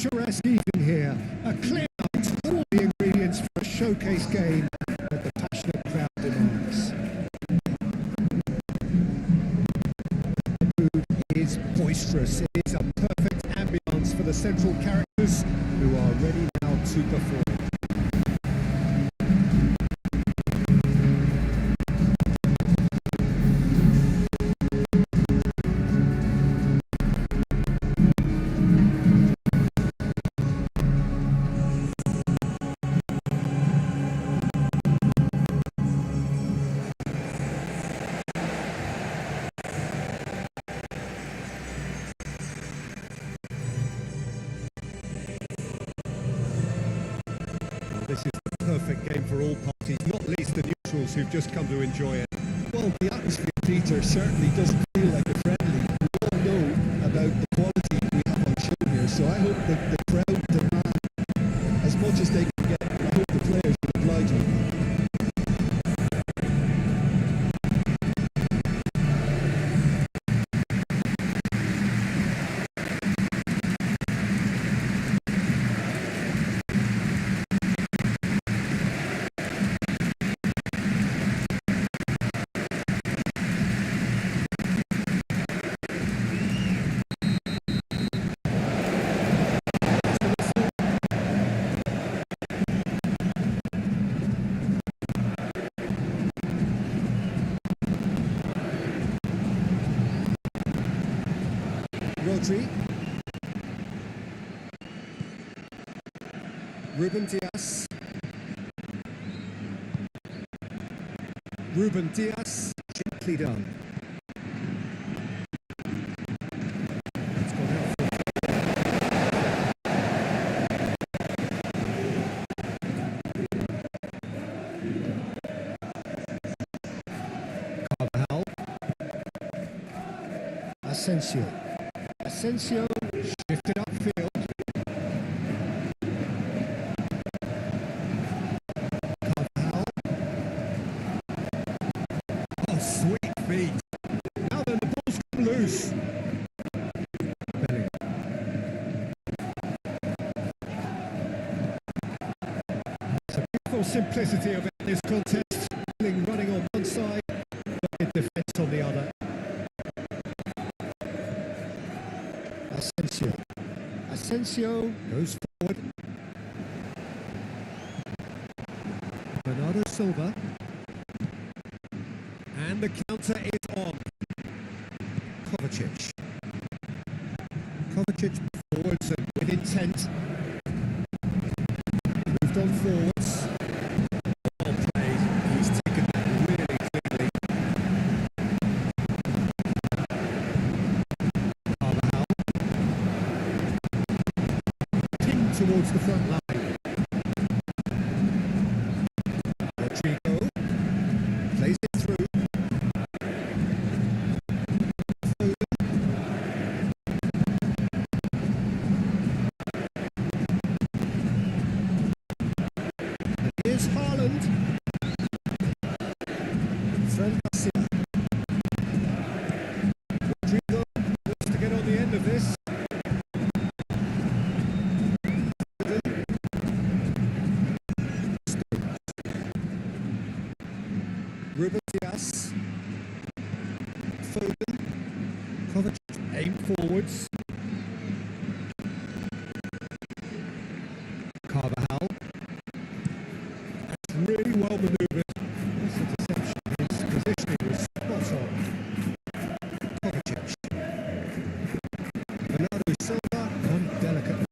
picturesque evening here. A clear night, all the ingredients for a showcase game that the passionate crowd demands. The mood is boisterous. It is a perfect ambience for the central characters who are ready now to perform. This is the perfect game for all parties, not least the neutrals who've just come to enjoy it. Well, the atmosphere, Peter, certainly doesn't feel like a friendly. We all know about the quality we have on show here, so I hope that the crowd demand as much as they can get, and I hope the players will oblige them. Rodri, Ruben Dias, gently done. It's gone out for Carvajal, Asensio shifted upfield. Carvajal. Oh, sweet feet. Now then, the ball's come loose. Bellingham. It's a beautiful simplicity of this contest. Running on one side, but defence on the other. Asensio goes forward. Bernardo Silva. And the counter is on. Kovacic forwards and with intent. Moved on forwards. Well played. He's taken that really clearly. Towards the front line. Rodrigo plays it through. And here's Haaland. Fred Garcia. Rodrigo wants to get on the end of this. Ruben Dias, Foden, Kovacic, aim forwards. Carvajal, that's really well manoeuvred. That's a deception. His positioning was spot on. Kovacic, Bernardo Silva, on delicately.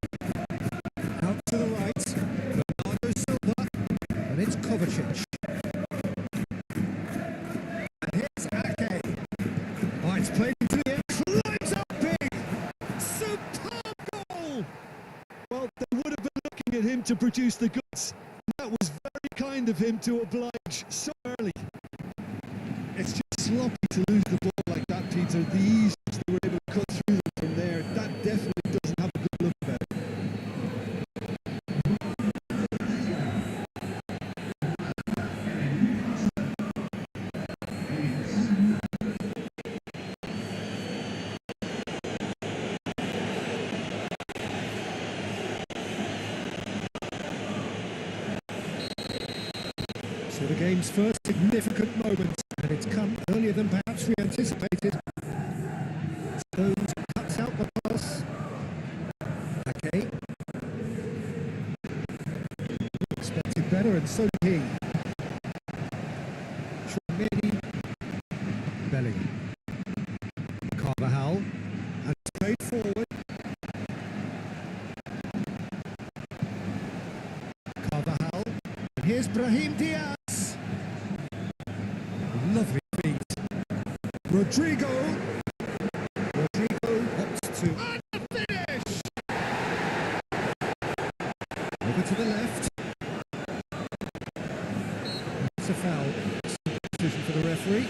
Out to the right, Bernardo Silva, and it's Kovacic. It's played into the end, climbs up big, superb goal! Well, they would have been looking at him to produce the goods. That was very kind of him to oblige so early. It's just sloppy to lose the ball like that, Peter. The ease they were able to cut through them from there, that definitely doesn't have a good look about it. The game's first significant moment, and it's come earlier than perhaps we anticipated. Stones cuts out the pass. Okay. Expected better, and so did he. Tremedi, Bellingham, Carvajal, and played forward. Carvajal, and here's Brahim Diaz. Lovely feet. Rodrigo opts to and the finish. Over to the left. It's a foul. Decision for the referee.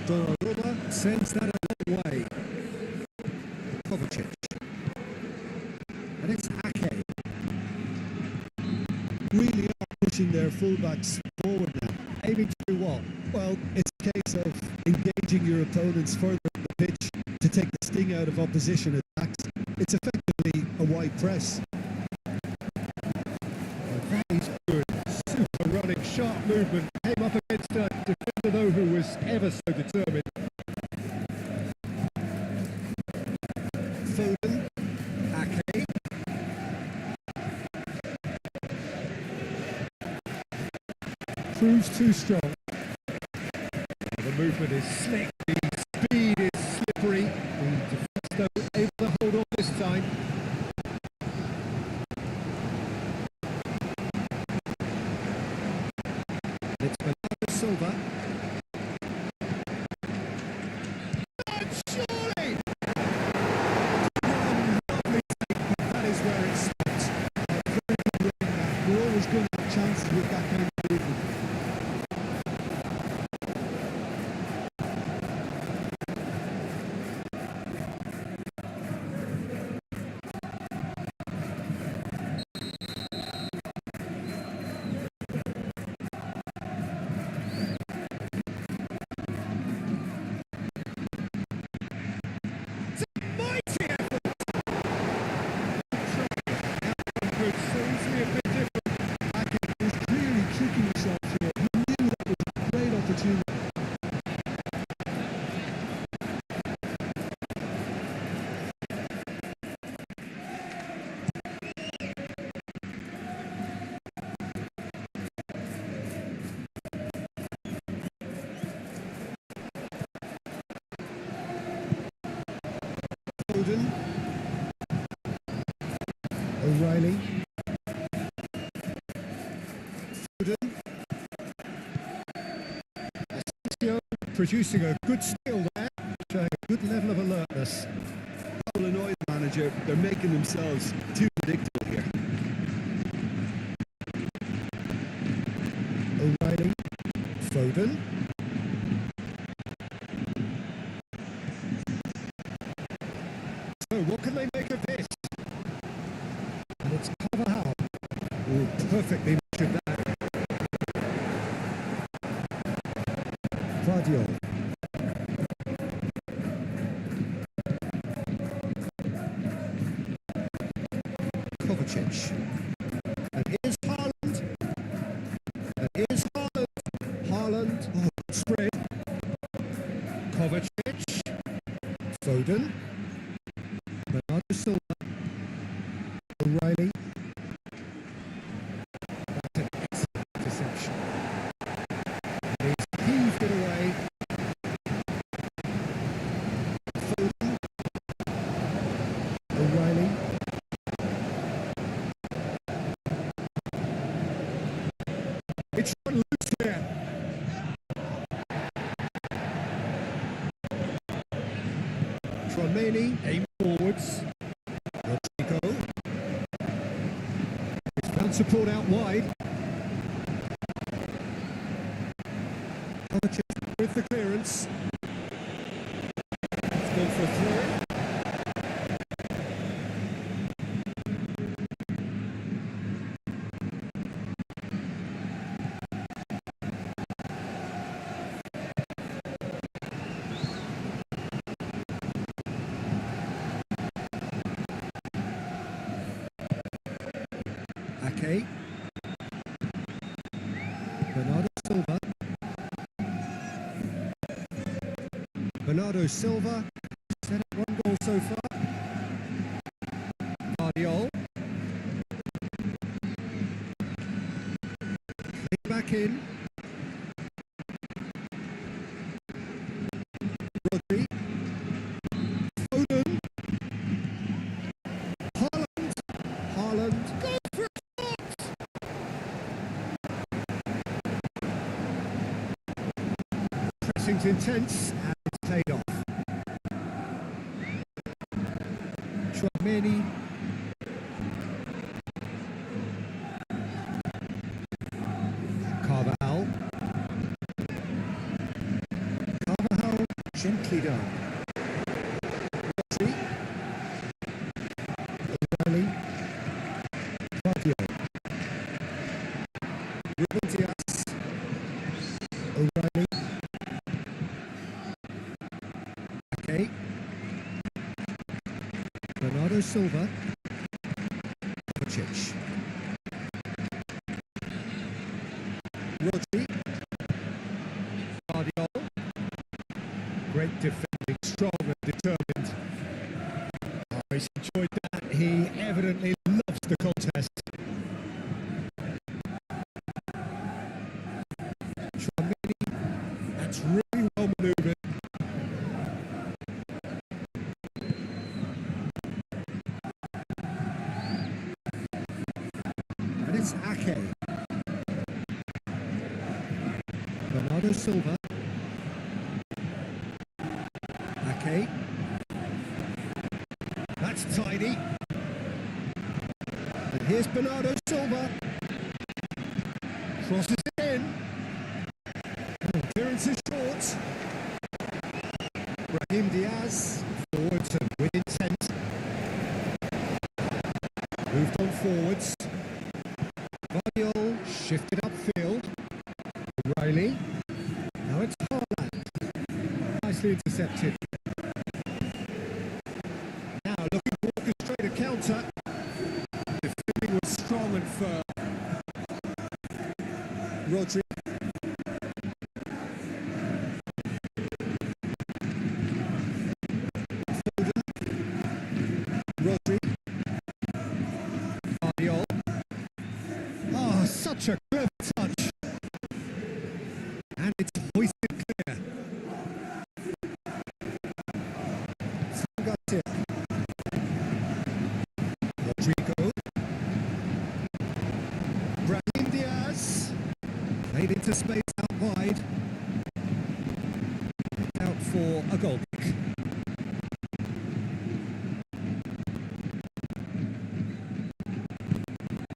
Donnarumma sends that a long way. Kovacic. And it's Ake. Really are pushing their fullbacks forward now. Aiming to do what? Well, it's a case of engaging your opponents further in the pitch to take the sting out of opposition attacks. It's effectively a wide press. That is good. Super running, sharp movement. Came up against a defender though who was ever so determined. Foden, Ake. Proves too strong. The movement is slick. The speed is slippery. The defence though able to hold on this time. It's Bernardo Silva. And surely! One lovely take, but that is where it stops. you're always going to have chances with that kind of movement. Mighty effort! Could seriously have been different. Ake was really tricking himself here. He knew that was a great opportunity. Foden, O'Reilly. Foden, Asensio producing a good steal there, showing a good level of alertness. that will annoy the manager. They're making themselves too predictable here. O'Reilly. Foden. So what can they make of this? And it's Carvajal. Oh, perfectly measured that. Guardiola. Kovacic. And here's Haaland. And here's Haaland. Haaland. Oh, good spread. Kovacic. Foden. Bernardo Silva. O'Reilly. That's an excellent interception. And he's heaved it away. Foden. O'Reilly. It's run loose here. Tremedi aim forwards. Rodrigo. He's found support out wide. Kovacic with the clearance. It's gone for a throw. Okay. Bernardo Silva. Bernardo Silva. Set up one goal so far. Guardiola. Play back in. Rodri. Foden. Haaland. Go for a shot! Pressing's intense and it's paid off. Chouameni. Carvajal. Gently done. Rodri. O'Reilly. Guardiola. Ruben Diaz. O'Reilly. Okay. Bernardo Silva. Kovacic. Rodri. Guardiola. Great defending, strong and determined. Oh, he's enjoyed that. He evidently loves the contest. Chouameni, that's really well manoeuvred. And it's Ake. Bernardo Silva. Ake. That's tidy. And here's Bernardo Silva. Crosses it in. Clearance is short. Brahim Diaz forwards and with intent. Moved on forwards. Guardiola shifted upfield. O'Reilly. Now it's Haaland. Nicely intercepted. Now looking to orchestrate a counter. Defending was strong and firm. Rodri. Rodri. Guardiola. Oh, such a clever touch. And it's hoisted clear. Garcia. Rodrigo. Brahim Diaz. Played into space out wide. Out for a goal kick.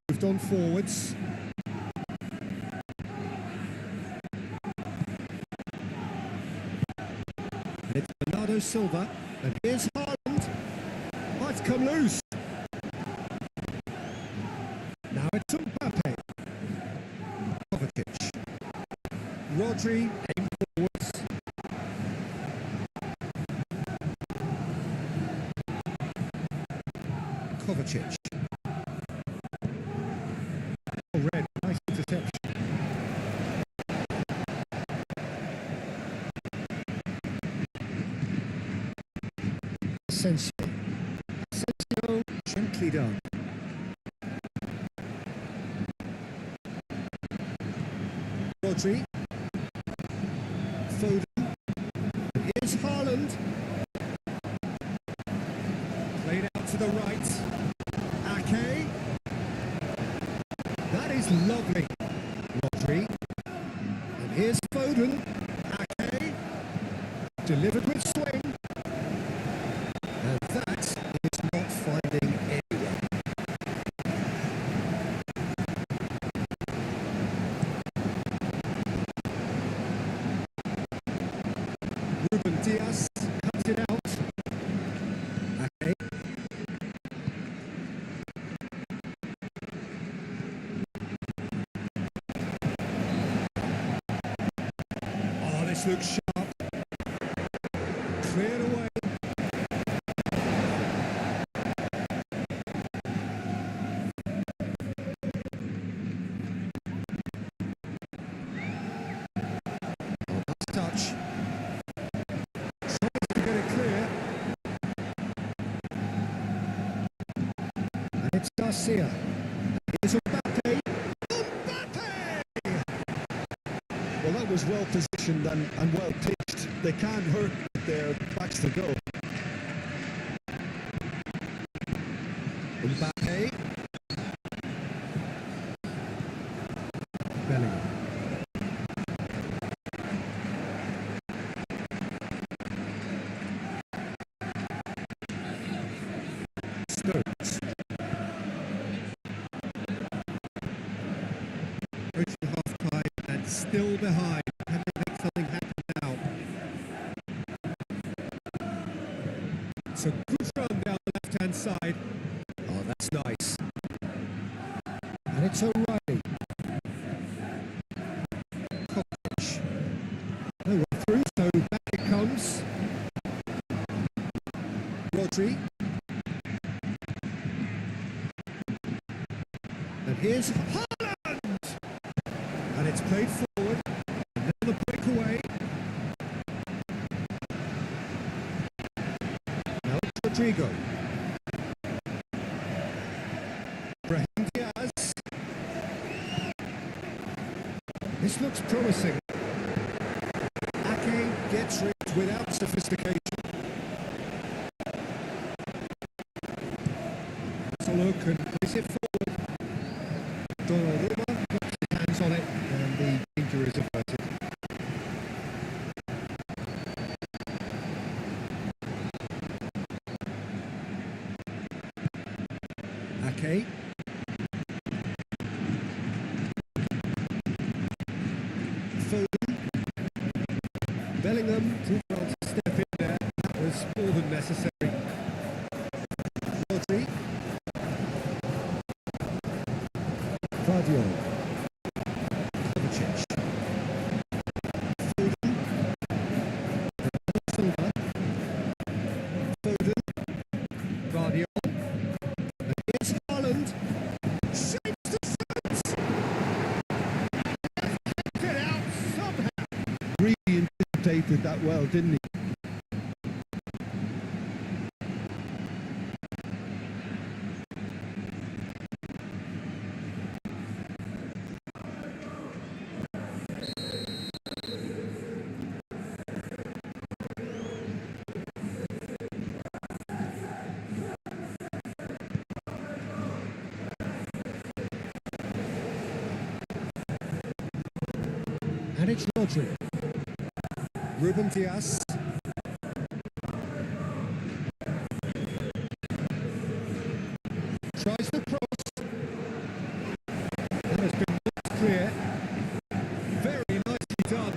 Moved on forwards. And it's Bernardo Silva. And here's Haaland. Might come loose. Now it's Mbappe. Kovacic. Rodri aim forwards. Kovacic. Oh, red. Nice interception. Asensio, gently done. Rodri. Foden. Here's Haaland. Played out to the right. Ake. That is lovely. Rodri. And here's Foden. Ake. Delivered with swing. And that is not finding anywhere. Ruben Diaz cuts it out. Okay. Oh, this looks sharp. Cleared away. It's Garcia. It's Mbappe. Well, that was well positioned and well pitched. They can't hurt their backs to go. Mbappe. Bellingham. Stones. Approaching half-time and still behind. Can they make something happen now? It's a good run down the left-hand side. Oh, that's nice. And it's O'Reilly. Kovacic. No one through, so back it comes. Rodri. And here's Haaland! And it's played forward. And now the breakaway. Now it's Rodrigo. Brahim Diaz. This looks promising. Ake gets rid without sophistication. Solo can place it forward. Donnarumma puts his hands on it and the danger is averted. Ake. Foden. Bellingham too well to step in there. That was more than necessary. Rodri. Guardiola. Kovacic. Foden. Silva. Foden. Guardiola. And here's Haaland. Shapes the shoot! Kept it out somehow. Really anticipated that well, didn't he? And it's Rodri. Ruben Diaz. Tries the cross. That has been looked clear. Very nicely done.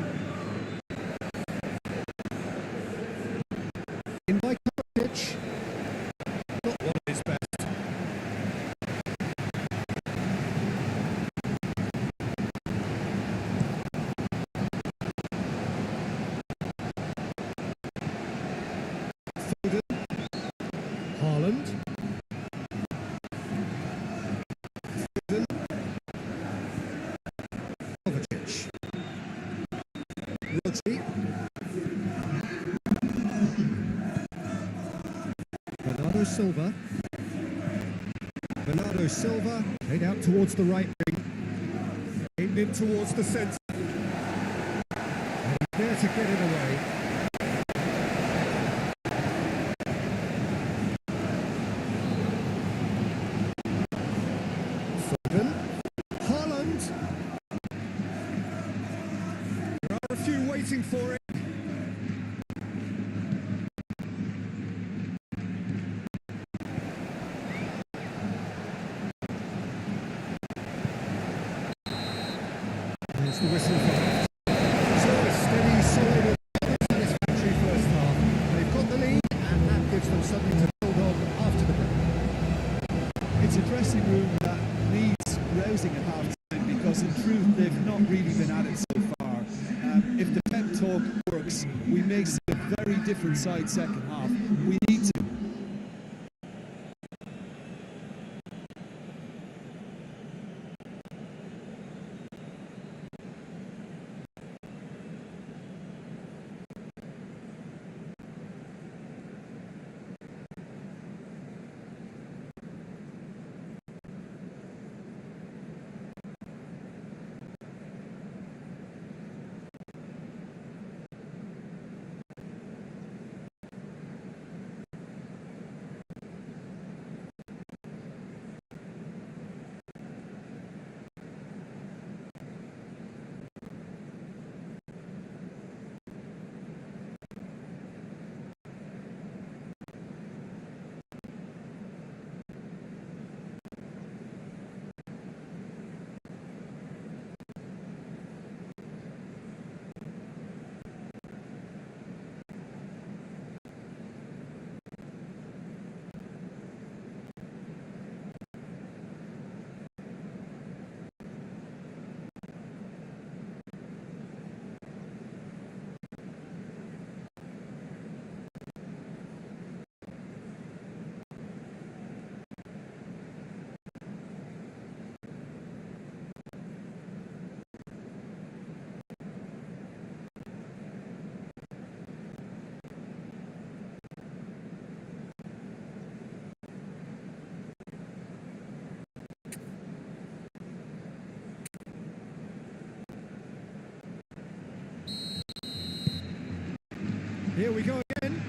In by Kovacic. Not one of his best. Haaland. Foden. Kovacic. Rodri. Bernardo Silva. Bernardo Silva played out towards the right wing. Aimed in towards the centre. And he's there to get it away. Haaland. There are a few waiting for it. There's the whistle for that. So a steady, solid, and satisfactory first half. They've got the lead, and that gives them something to build on after the break. It's a dressing room that needs rousing at half-time because in truth they've not really been at it so far. If the pep talk works, we may see a very different side second half. We need to. Here we go again.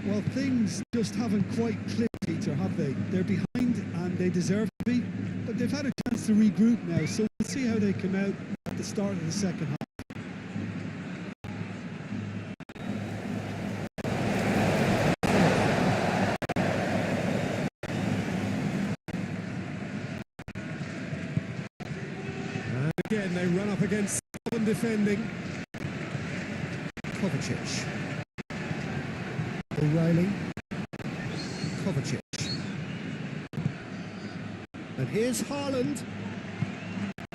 Well, things just haven't quite clicked, Peter, have they? They're behind and they deserve to be, but they've had a chance to regroup now, so we'll see how they come out at the start of the second half. And again, they run up against stubborn defending. Kovacic. O'Reilly. Kovacic. And here's Haaland.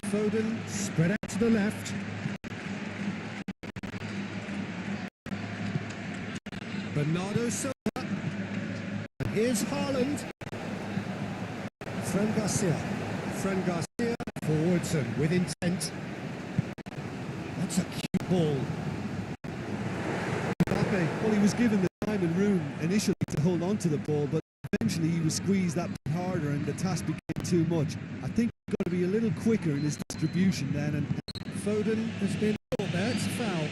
Foden spread out to the left. Bernardo Silva. And here's Haaland. Fran Garcia forwardson with intent. That's a cute ball. Well, he was given the time and room initially to hold on to the ball, but eventually he was squeezed that bit harder and the task became too much. I think he's got to be a little quicker in his distribution then. And Foden has been caught there. It's a foul.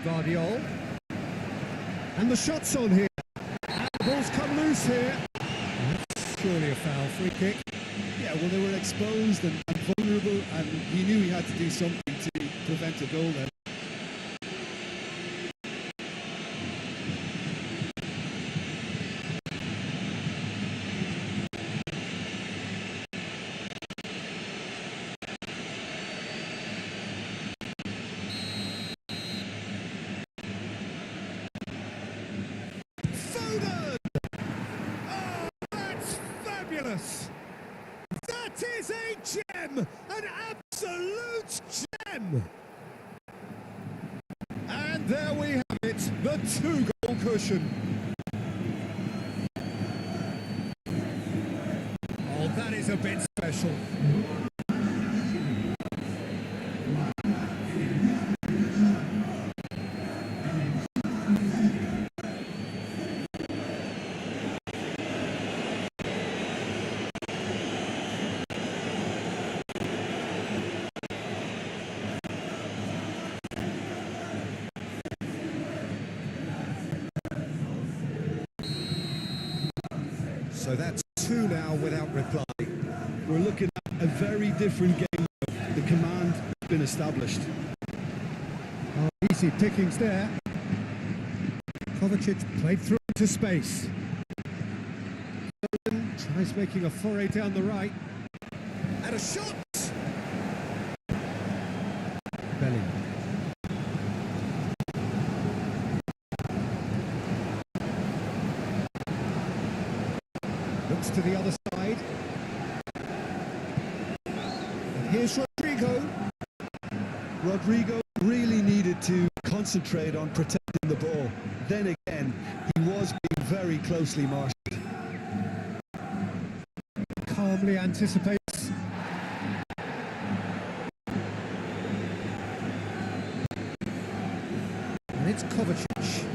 Guardiol. And the shot's on here. And the ball's come loose here. That's surely a foul. Free kick. yeah, well, they were exposed and vulnerable, and he knew he had to do something to prevent a goal then. That is a gem! An absolute gem! And there we have it, the 2-goal cushion. Oh, that is a bit special. So that's 2 now without reply. We're looking at a very different game now. The command has been established. Oh, easy pickings there. Kovacic played through into space. Foden tries making a foray down the right. And a shot! Bellingham. Looks to the other side. And here's Rodrigo. Rodrigo really needed to concentrate on protecting the ball. Then again, he was being very closely marshaled. Calmly anticipates. And it's Kovacic.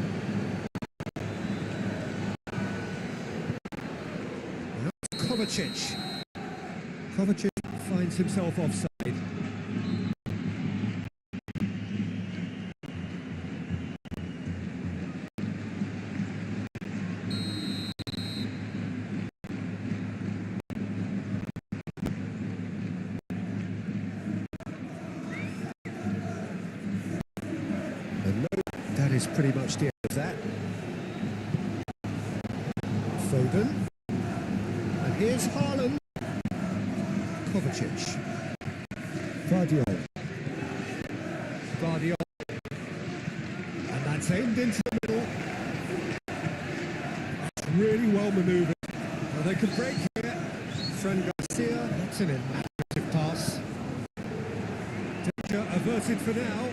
Kovacic finds himself offside. And no, that is pretty much the end of that. Foden. And here's Haaland. Kovacic. Guardiol. And that's aimed into the middle. That's really well manoeuvred. Well, they could break here. Fran Garcia. That's an imaginative pass. Danger averted for now.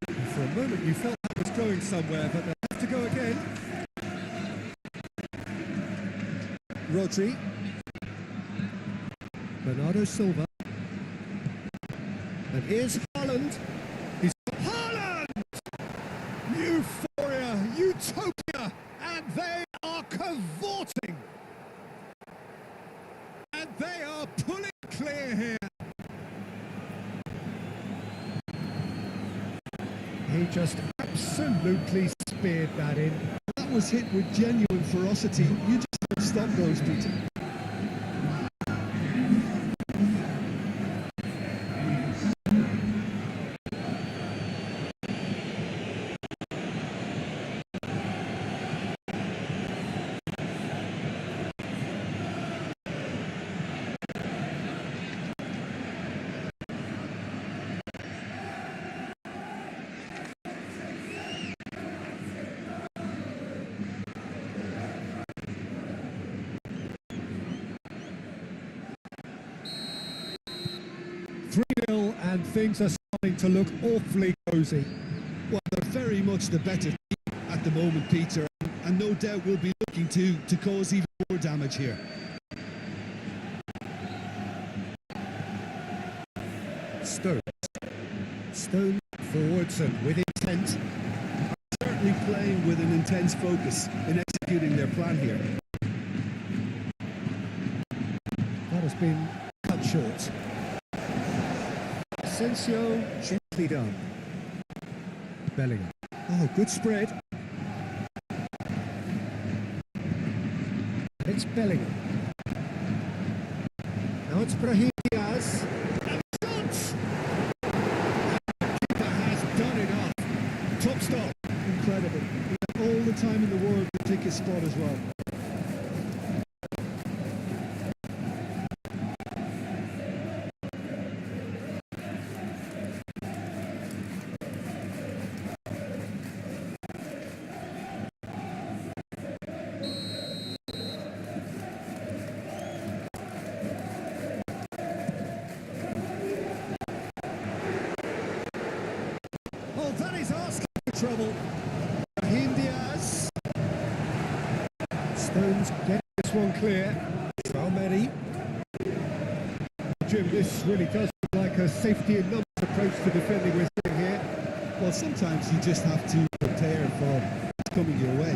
And for a moment you felt that was going somewhere, but they'll have to go again. Rodri. Bernardo Silva. And here's Haaland. And they are cavorting. And they are pulling clear here. He just absolutely speared that in. That was hit with genuine ferocity. You just don't stop those, Peter. And things are starting to look awfully cosy. Well, they're very much the better team at the moment, Peter, and no doubt will be looking to cause even more damage here. Stone forwards and with intent. Certainly playing with an intense focus in executing their plan here. That has been cut short. Asensio, gently done. Bellingham. Oh, good spread. It's Bellingham. Now it's Brahim Diaz. And shots! The keeper has done enough. Top stop. Incredible. He had all the time in the world to pick his spot as well. That is asking for trouble. Brahim Diaz. Stones getting this one clear. Traoré. Jim, this really does look like a safety in numbers approach to defending we're seeing here. Well, sometimes you just have to prepare for what's coming your way.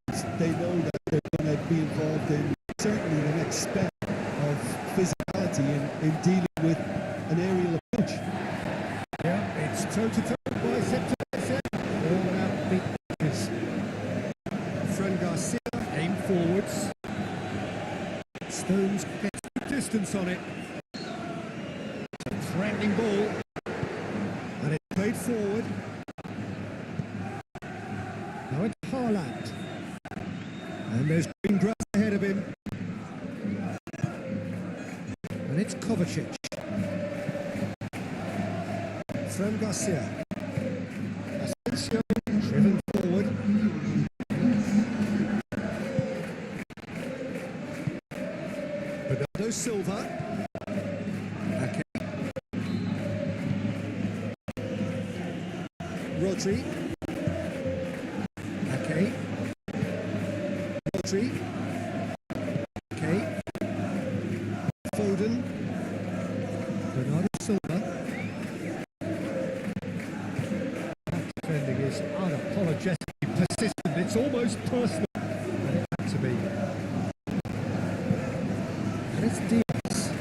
And they know that they're going to be involved in certainly the next step of physicality in dealing with an aerial approach. Yeah, it's toe-to-toe. Bicep to bicep, all out the edges. Fran Garcia, aim forwards. Stones gets the distance on it. Threatening ball. And it's played forward. Now it's Haaland. And there's green grass ahead of him. And it's Kovacic. Fran Garcia. Asensio driven forward. Bernardo Silva. Okay. Rodri. Okay. Rodri. Okay. Foden. Bernardo Silva. Defending is unapologetically persistent. It's almost personal. And it had to be. And it's Diaz.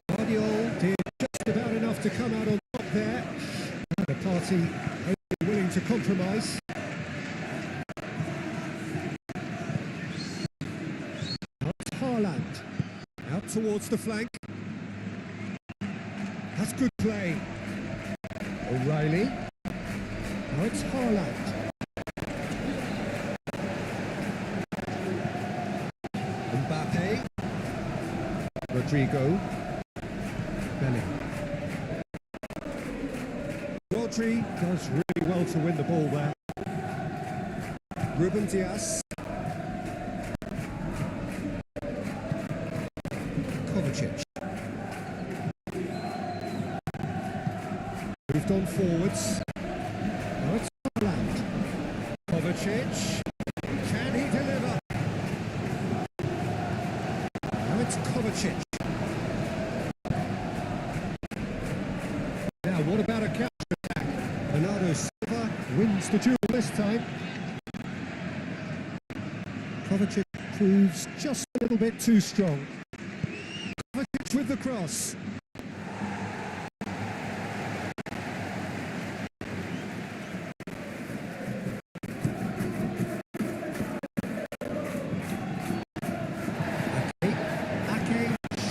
Guardiola did just about enough to come out on top there. And the party only willing to compromise. Now it's Haaland. Out towards the flank. That's good play. O'Reilly. Now it's Haaland. Mbappe. Rodrigo. Bellingham. Rodri does really well to win the ball there. Ruben Diaz. Kovacic. Moved on forwards. Now it's Haaland. Kovacic. Can he deliver? Now it's Kovacic. Now what about a counter attack? Bernardo Silva wins the duel this time. Kovacic proves just a little bit too strong. Kovacic with the cross. Ake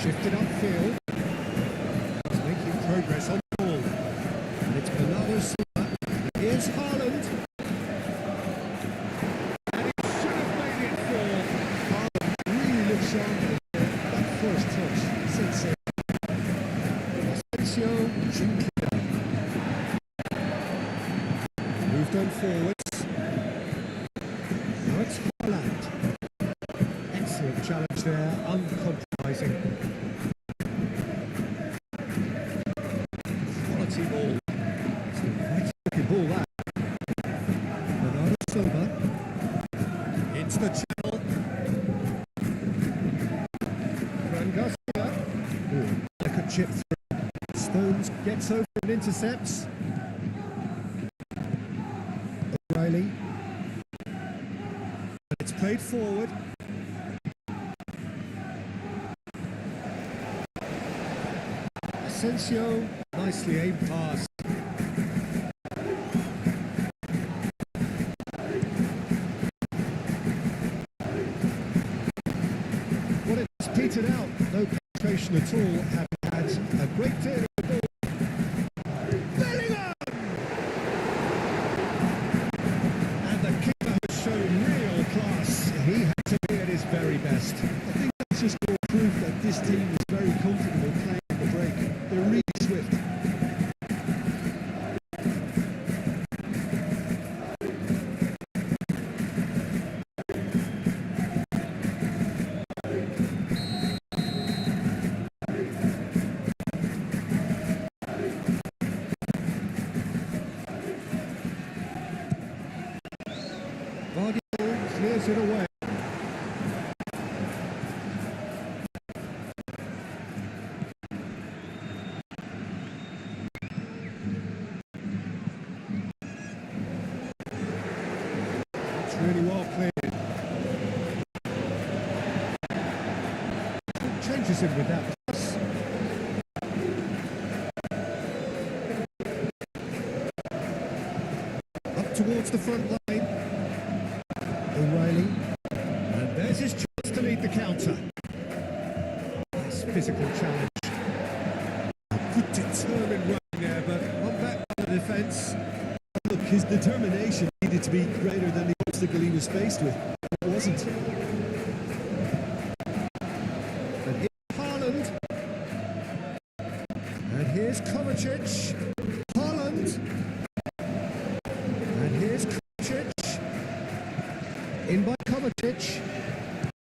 shifted upfield. He's making progress on the ball. And it's Bernardo Silva. Here's Haaland. And he should have made it fall. Haaland really looks sharp. That first touch, sensation. Asensio, Ginclia. Moved on forwards. Now it's Haaland. Excellent challenge there, uncompromising. Quality ball. It's a great looking ball, that. Bernardo Silva. Into the channel. Fran Garcia. Ooh, like a chip through. Stones gets over and intercepts. O'Reilly. And it's played forward. Asensio, nicely aimed pass. Well, it's petered out, no penetration at all, having had a great deal of the ball. Bellingham! And the keeper has shown real class. He had to be at his very best. I think that's just more proof that this team is very comfortable playing the break. They're really swift. Vardy clears it away. It's really well played. Changes him with that pass. Up towards the front line. O'Reilly. And there's his chance to lead the counter. Nice physical challenge. A good determined run there, but one back to the defence. Look, his determination needed to be greater than the obstacle he was faced with. It wasn't. And here's Haaland. And here's Kovacic. Haaland. And here's Kovacic. In by Kovacic.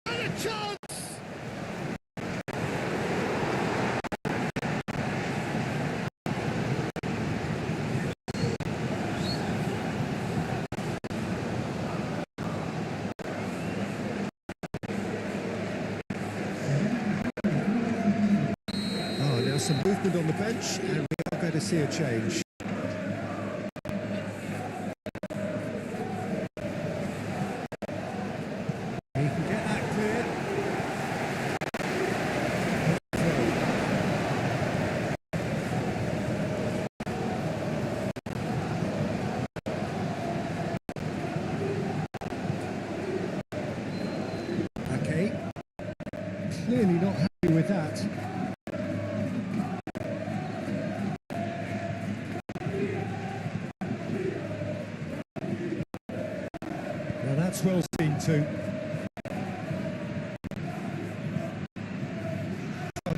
And a chance! Oh, now some movement on the bench, and we are going to see a change. He can get that clear. Okay. Clearly not happy with that. Now that's well seen too.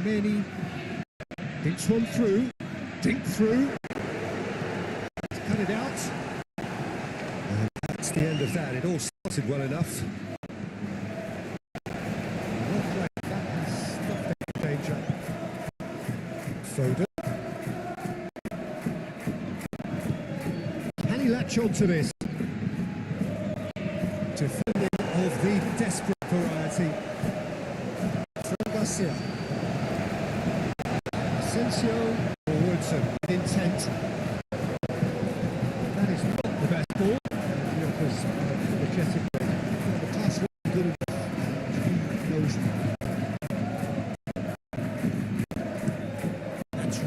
Many dinks one through, dink through, cut it out, and that's the end of that. It all started well enough. Well played, that has stopped any danger. Foden. Can he latch on to this? Defending of the desperate variety. Fran Garcia. Asensio forwards with intent. That is not the best ball. He offers energetically. The pass was good enough.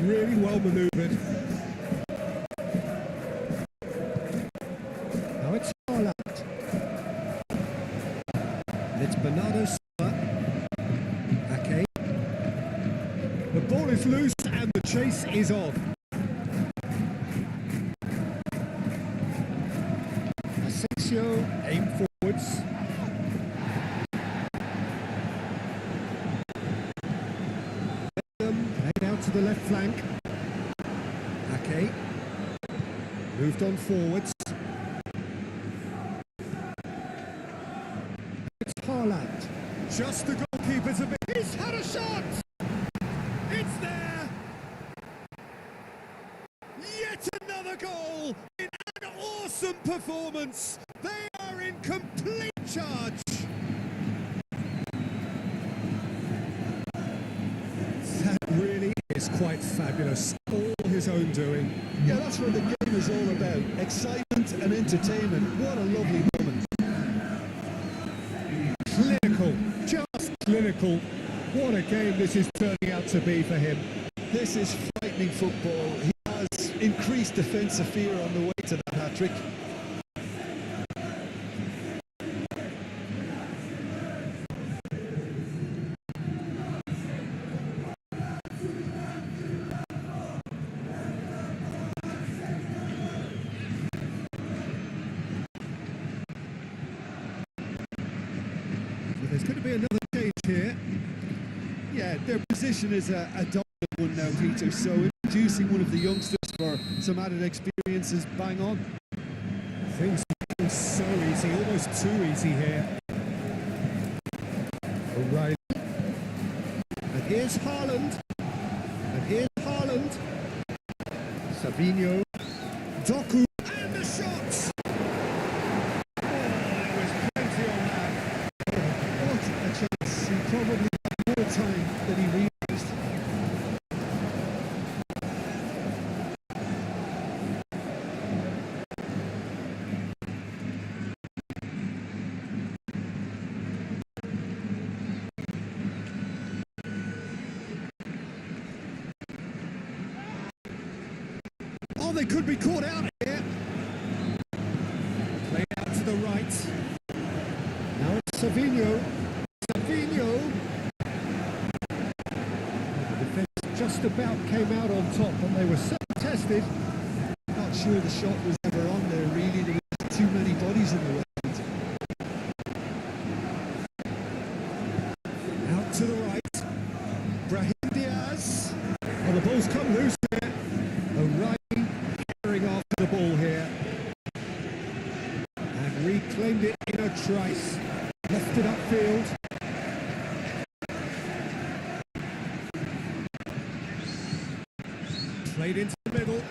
really well manoeuvred. Now it's Haaland. And it's Bernardo Silva. Okay. The ball is loose and the chase is on. Asensio aim forwards. Played out to the left flank. Okay. Moved on forwards. It's Haaland. Just the goalkeeper's a bit. He's had a shot! It's there! Yet another goal in an awesome performance. They are in complete charge. That really is quite fabulous. All his own doing. Yeah, that's what the game is all about. Excitement and entertainment. What a lovely moment. Clinical, just clinical. What a game this is turning out to be for him. This is frightening football. He has increased defensive fear on the way to that hat-trick. There's going to be another change here. Yeah, their position is a dominant one now, Peter, so introducing one of the youngsters for some added experience is bang on. Things are so easy, almost too easy here. O'Reilly. And here's Haaland. And here's Haaland. Savinho. Doku. And the shots! There was plenty on that. What a chance. He probably had more time than he realised. Oh, they could be caught out here. Played out to the right. Now it's Savinho. Savinho. The defence just about came out on top, but they were so tested. Not sure the shot was ever on there, really. There were too many bodies in the way. Out to the right. Brahim Diaz. Oh, the ball's come loose here. O'Reilly carrying after the ball here. And reclaimed it in a trice. Left it upfield. Played into the middle.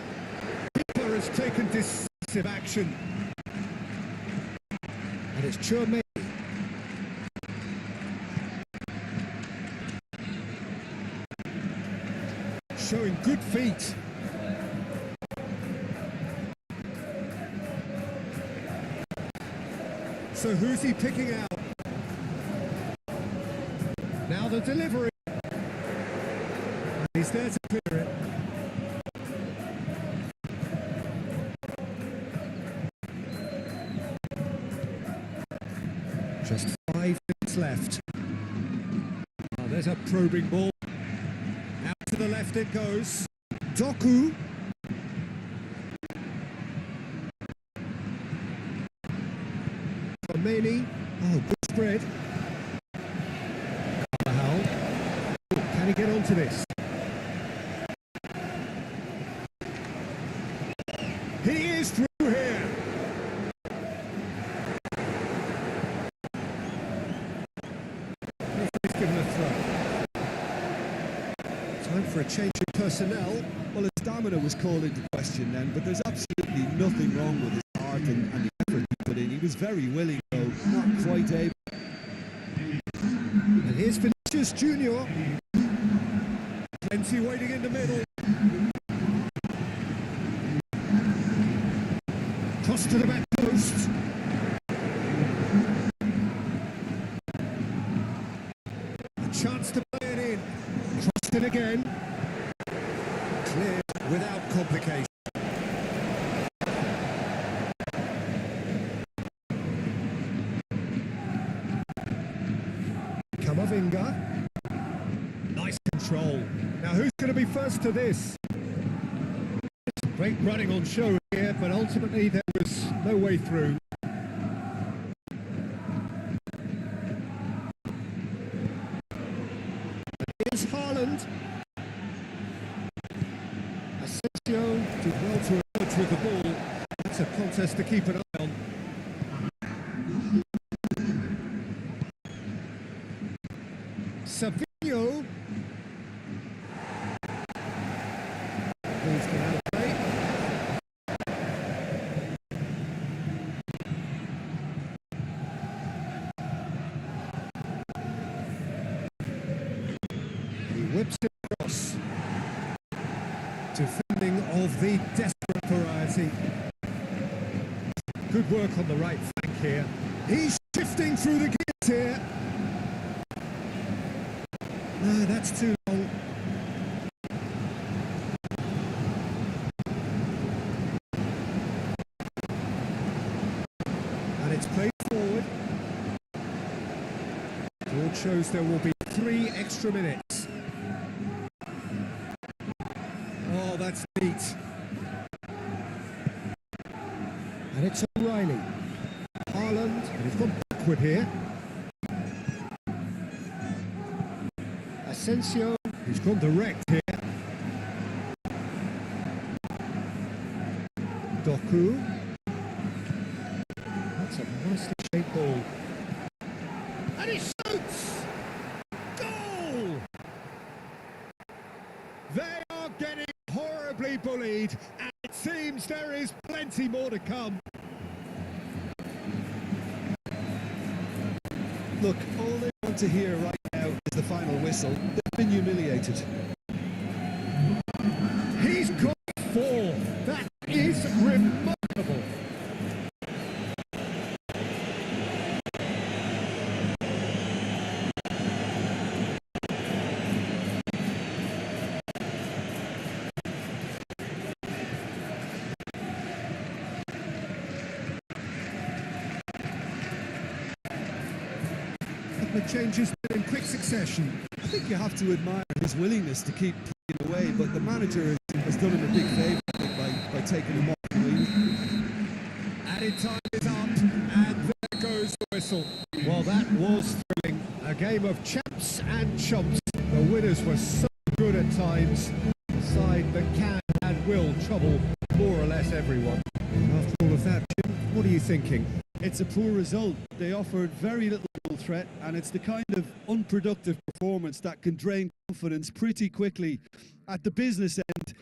Keeper has taken decisive action. And it's Churmey. Showing good feet. So who's he picking out? Now the delivery. He's there to clear it. Just 5 minutes left. Oh, there's a probing ball. Out to the left it goes. Doku. Khomeini. Oh, good spread. Carvajal. Can he get onto this? He is through here. Referee's given a throw. Time for a change in personnel. Well, his stamina was called into question then, but there's absolutely nothing wrong with his heart and the effort he put in. He was very willing, though, not quite able. And here's Vinicius Junior. Plenty waiting in the middle. Cross to the back post. A chance to play it in. Crossed it again. Camavinga. Nice control. Now who's going to be first to this? Great running on show here, but ultimately there was no way through. Here's Haaland. Asensio did well to emerge with the ball. That's a contest to keep an eye on. Savinho. Ball's gone out of play. He whips it across. Defending of the desperate variety. Good work on the right flank here. He's shifting through the gears here. No, that's too long. And it's played forward. Board shows there will be 3 extra minutes. Oh, that's neat. And it's O'Reilly. Haaland, and he's gone backward here. Asensio, he's gone direct here. Doku. That's a nicely shaped ball. And he shoots! Goal! They are getting horribly bullied, and it seems there is plenty more to come. Look, all they want to hear right now is the final whistle. They've been humiliated. He's got 4. That is remarkable. The changes in quick succession. I think you have to admire his willingness to keep playing away, but the manager has done him a big favour by taking him off the wing. Added time is up, and there goes the whistle. Well, that was thrilling. A game of chaps and chumps. The winners were so good at times. A side that can and will trouble more or less everyone. After all of that, Jim, what are you thinking? It's a poor result. They offered very little threat, and it's the kind of unproductive performance that can drain confidence pretty quickly. At the business end,